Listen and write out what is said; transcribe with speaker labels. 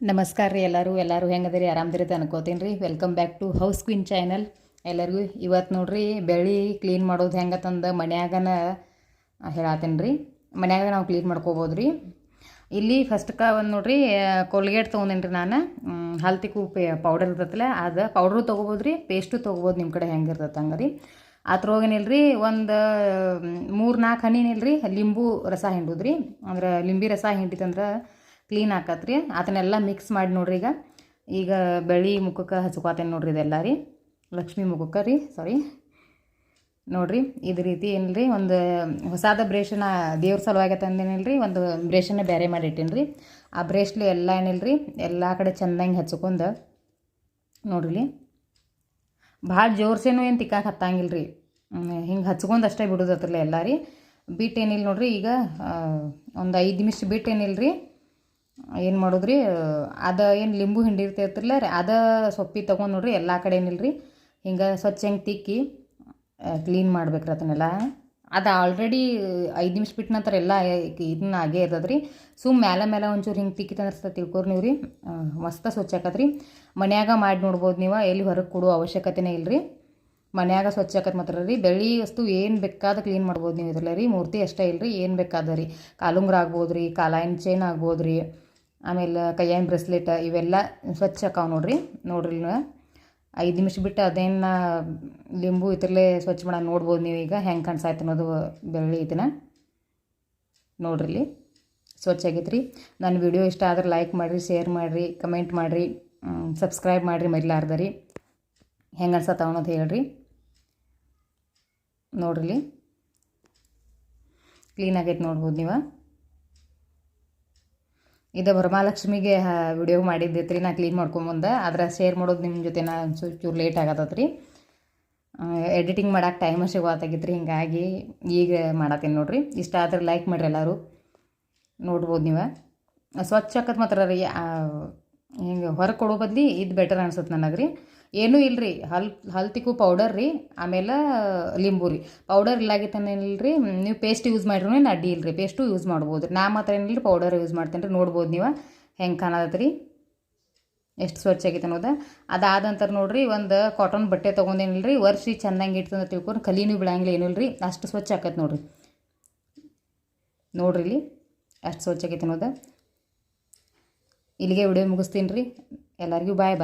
Speaker 1: ನಮಸ್ಕಾರ ರೀ ಎಲ್ಲರೂ ಹೆಂಗದಿರಿ ಆರಾಮದಿರಿ ಅನ್ಕೋತೀನಿ ರೀ. Welcome back to house queen channel. ಎಲ್ಲರಿಗೂ ಇವತ್ತು ನೋಡ್ರಿ ಬೆಳಿ ಕ್ಲೀನ್ ಮಾಡೋದು ಹೆಂಗತ್ತಂದು ಮನ್ಯಾಗನ ಹೇಳತ್ತೀನಿ ರೀ. ಮನ್ಯಾಗ ನಾವು ಕ್ಲೀನ್ ಮಾಡ್ಕೋಬೋದು ರೀ. ಇಲ್ಲಿ ಫಸ್ಟ್ಗೆ ಒಂದು ನೋಡ್ರಿ ಕೋಲ್ಗೇಟ್ ತೊಗೊಂಡೇನಿ ರೀ ನಾನು. ಹಲ್ತಿಗೂ ಪೌಡರ್ ಇರ್ತೈತಲ್ಲ ಅದು ಪೌಡ್ರು ತೊಗೋಬೋದು ರೀ, ಪೇಸ್ಟು ತೊಗೋಬೋದು ನಿಮ್ಮ ಕಡೆ ಹೆಂಗಿರ್ತೈತೆ ಹಂಗೆ ರೀ. ಅದ್ರೊಳಗೇನಿಲ್ಲ ರೀ ಒಂದು 3-4 ಹನಿನಿಲ್ಲ ರೀ ಲಿಂಬು ರಸ ಹಿಂಡುದು ರೀ. ಅಂದ್ರೆ ಲಿಂಬಿ ರಸ ಹಿಂಡಿತಂದ್ರೆ ಕ್ಲೀನ್ ಆಕತ್ರಿ. ಅದನ್ನೆಲ್ಲ ಮಿಕ್ಸ್ ಮಾಡಿ ನೋಡ್ರಿ. ಈಗ ಬೆಳಿ ಮುಖಕ್ಕೆ ಹಚ್ಕೋತೇನೆ ನೋಡ್ರಿ. ಇದೆಲ್ಲ ರೀ ಲಕ್ಷ್ಮಿ ಮುಖಕ್ಕೆ ರೀ, ಸಾರಿ ನೋಡ್ರಿ. ಇದು ರೀತಿ ಏನಿಲ್ಲ ರೀ, ಒಂದು ಹೊಸಾದ ಬ್ರೇಷನ್ನ ದೇವ್ರ ಸಲುವಾಗಿ ತಂದೇನಿಲ್ಲ ರೀ, ಒಂದು ಬ್ರೇಷನ್ನ ಬೇರೆ ಮಾಡಿ ಇಟ್ಟೀನಿ ರೀ. ಆ ಬ್ರೇಷ್ಲಿ ಎಲ್ಲ ಏನಿಲ್ಲ ರೀ ಎಲ್ಲ ಕಡೆ ಚೆಂದಂಗೆ ಹಚ್ಕೊಂಡು ನೋಡ್ರಿ. ಭಾಳ ಜೋರ್ಸೇನು ಏನು ತಿಕ್ಕಾಕ ಹತ್ತಂಗಿಲ್ಲ ರೀ, ಹಿಂಗೆ ಹಚ್ಕೊಂಡು ಅಷ್ಟೇ ಬಿಡೋದತ್ರಲ್ಲ ಎಲ್ಲ ರೀ. ಬಿಟ್ಟೇನಿಲ್ಲ ನೋಡ್ರಿ. ಈಗ ಒಂದು 5 ನಿಮಿಷ ಬಿಟ್ಟೇನಿಲ್ಲ ರೀ ಏನು ಮಾಡೋದ್ರಿ, ಅದು ಏನು ಲಿಂಬು ಹಿಂಡಿರ್ತೈತ್ರಲ್ಲ ರೀ ಅದು ಸೊಪ್ಪಿ ತೊಗೊಂಡು ನೋಡ್ರಿ ಎಲ್ಲ ಕಡೆ ಏನಿಲ್ಲ ರೀ ಹಿಂಗೆ ಸ್ವಚ್ಛ ಹೆಂಗೆ ತಿಕ್ಕಿ ಕ್ಲೀನ್ ಮಾಡ್ಬೇಕ್ರಿ ಅದನ್ನೆಲ್ಲ. ಅದು ಆಲ್ರೆಡಿ 5 ನಿಮಿಷ ಬಿಟ್ಟು ನಂತರ ಎಲ್ಲ ಇದನ್ನ ಆಗೇ ಇರ್ತದೆ ರೀ. ಮೇಲೆ ಒಂಚೂರು ಹಿಂಗೆ ತಿಕ್ಕಿತಂದ್ರೆ ತಿಳ್ಕೊರಿ ನೀವು ರೀ, ಮಸ್ತ ಸ್ವಚ್ಛ ಆಕತ್ರಿ. ಮನ್ಯಾಗ ಮಾಡಿ ನೋಡ್ಬೋದು ನೀವು, ಎಲ್ಲಿ ಹೊರಗೆ ಕೊಡೋ ಅವಶ್ಯಕತೆನೇ ಇಲ್ಲ ರೀ. ಮನ್ಯಾಗ ಸ್ವಚ್ಛ ಆಕತ್ ಮಾತ್ರ ರೀ. ಬೆಳ್ಳಿ ವಸ್ತು ಏನು ಬೇಕಾದ ಕ್ಲೀನ್ ಮಾಡ್ಬೋದು ನೀವು ಇದ್ರಲ್ಲ ರೀ. ಮೂರ್ತಿ ಅಷ್ಟೇ ಇಲ್ಲ ರೀ, ಏನು ಬೇಕಾದ ರೀ. ಕಾಲುಂಗ್ರ ಆಗ್ಬೋದು ರೀ, ಕಾಲಾಯಿನ ಚೈನ್ ಆಗ್ಬೋದು ರೀ, ಆಮೇಲೆ ಕೈಯಾನ ಬ್ರೆಸ್ಲೆಟ್ ಇವೆಲ್ಲ ಸ್ವಚ್ಛ ಆಕಾವು ನೋಡ್ರಿ. 5 ನಿಮಿಷ ಬಿಟ್ಟು ಅದೇನು ಲಿಂಬು ಇದ್ರಲ್ಲೇ ಸ್ವಚ್ಛ ಮಾಡೋಣ ನೋಡ್ಬೋದು ನೀವು. ಈಗ ಹೆಂಗೆ ಕಾಣಿಸಾಯ್ತು ಅನ್ನೋದು ಬೆಳ್ಳಿ ಇದನ್ನ ನೋಡ್ರಿ. ಇಲ್ಲಿ ಸ್ವಚ್ಛ ಆಗೈತೆ ರೀ. ನನ್ನ ವಿಡಿಯೋ ಇಷ್ಟ ಆದ್ರೆ ಲೈಕ್ ಮಾಡಿರಿ, ಶೇರ್ ಮಾಡಿರಿ, ಕಮೆಂಟ್ ಮಾಡಿರಿ, ಸಬ್ಸ್ಕ್ರೈಬ್ ಮಾಡಿರಿ ಮರಿಲಾರ್ದ ರೀ. ಹೆಂಗೆ ಅನ್ಸತ್ತ ಅನ್ನೋದು ಹೇಳ್ರಿ. ನೋಡ್ರಿ ಕ್ಲೀನ್ ಆಗೈತೆ ನೋಡ್ಬೋದು ನೀವು. ಇದು ವರಮಹಾಲಕ್ಷ್ಮಿಗೆ ವಿಡಿಯೋ ಮಾಡಿದ್ದೈತೆ ರೀ, ನಾ ಕ್ಲೀನ್ ಮಾಡ್ಕೊಂಬಂದೆ. ಅದ್ರ ಶೇರ್ ಮಾಡೋದು ನಿಮ್ಮ ಜೊತೆ ನಾನು ಚೂರು ಲೇಟ್ ಆಗತ್ತದ ರೀ. ಎಡಿಟಿಂಗ್ ಮಾಡೋಕೆ ಟೈಮ್ ಸಿಗೋತ್ತಾಗಿತ್ತು ರೀ, ಹಿಂಗಾಗಿ ಈಗ ಮಾಡತ್ತೀನಿ ನೋಡ್ರಿ. ಇಷ್ಟ ಆದ್ರೆ ಲೈಕ್ ಮಾಡಿರಿ ಎಲ್ಲರೂ. ನೋಡ್ಬೋದು ನೀವು ಸ್ವಚ್ಛ ಆಕತ್ ಮಾತ್ರ ರೀ. ಹಿಂಗೆ ಹೊರಗೆ ಕೊಡೋ ಬದ್ಲಿ ಇದು ಬೆಟರ್ ಅನ್ಸುತ್ತೆ ನನಗೆ ರೀ. ಏನೂ ಇಲ್ಲ ರೀ, ಹಲ್ತಿಗೂ ಪೌಡರ್ ರೀ, ಆಮೇಲೆ ಲಿಂಬು ರೀ. ಪೌಡರ್ ಇಲ್ಲಾಗಿತ್ತೇನಿಲ್ಲ ರೀ, ನೀವು ಪೇಸ್ಟ್ ಯೂಸ್ ಮಾಡಿರೂ ಅಡ್ಡಿ ಇಲ್ಲ ರೀ, ಪೇಸ್ಟು ಯೂಸ್ ಮಾಡ್ಬೋದು ರೀ. ನಾ ಮಾತ್ರ ಏನಿಲ್ಲ ರೀ ಪೌಡರ್ ಯೂಸ್ ಮಾಡ್ತೇನೆ ರೀ. ನೋಡ್ಬೋದು ನೀವು ಹೆಂಗೆ ಕಾಣತ್ತೆ ರೀ, ಎಷ್ಟು ಸ್ವಚ್ಛ ಆಗೈತೆ ಅನ್ನೋದು. ಅದಾದ ನಂತರ ನೋಡಿರಿ ಒಂದು ಕಾಟನ್ ಬಟ್ಟೆ ತೊಗೊಂಡೇನಿಲ್ಲ ರೀ, ವರ್ಷಿ ಚೆಂದಂಗೆ ಇಡ್ತಂದ್ರೆ ತಿಳ್ಕೊಂಡು ಕಲೀನೂ ಬೀಳಂಗಿಲ್ಲ ಏನಿಲ್ಲ ರೀ. ಅಷ್ಟು ಸ್ವಚ್ಛ ಆಕೈತೆ ನೋಡಿರಿ. ಇಲ್ಲಿ ಅಷ್ಟು ಸ್ವಚ್ಛ ಆಗೈತೆ ಅನ್ನೋದು. ಇಲ್ಲಿಗೆ ವಿಡಿಯೋ ಮುಗಿಸ್ತೀನಿ ರೀ. ಎಲ್ಲರಿಗೂ ಬಾಯ್.